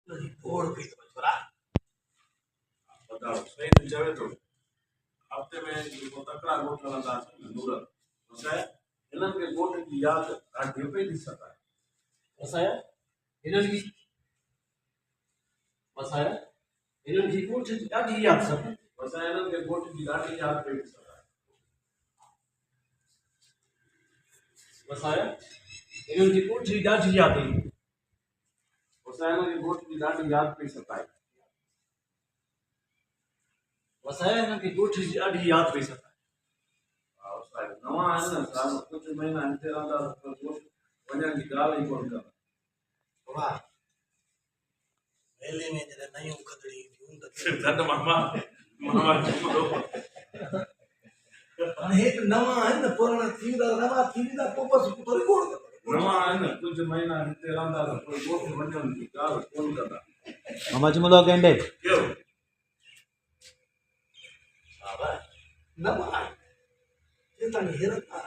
नहीं बोर भी तो छोरा बताओ सही जावे तो हफ्ते में जो तकड़ा गोट लगा दूर वैसे इन्हन के गोट की याद आज पे थी सका वसाया इन्हन की वसाया इन्हन की गोट ॾाढी याद सब वैसे इन्हन के गोट की ॾाढी याद पे थी सका वसाया इन्हन की गोट ॾाढी याद आई वैसे इन्हन के गोट की ॾाढी याद पे सका वसाया इन्हन की गोट ॾाढी याद पे सका नवा है ना साल कुछ महीना अंते रहता तो गोट वजन की गाल ही कौन कर वाह मेले में जरे नयो खदड़ी यूं दंड मामा मामा जो एक नवा है ना पुराना नवा थींदा पोपस थोड़ी कोड़ नवा है ना कुछ महीना अंते रहता तो गोट वजन की गाल कौन करता मामा चुमलो गेंडे क्यों नवा ये तन हेरता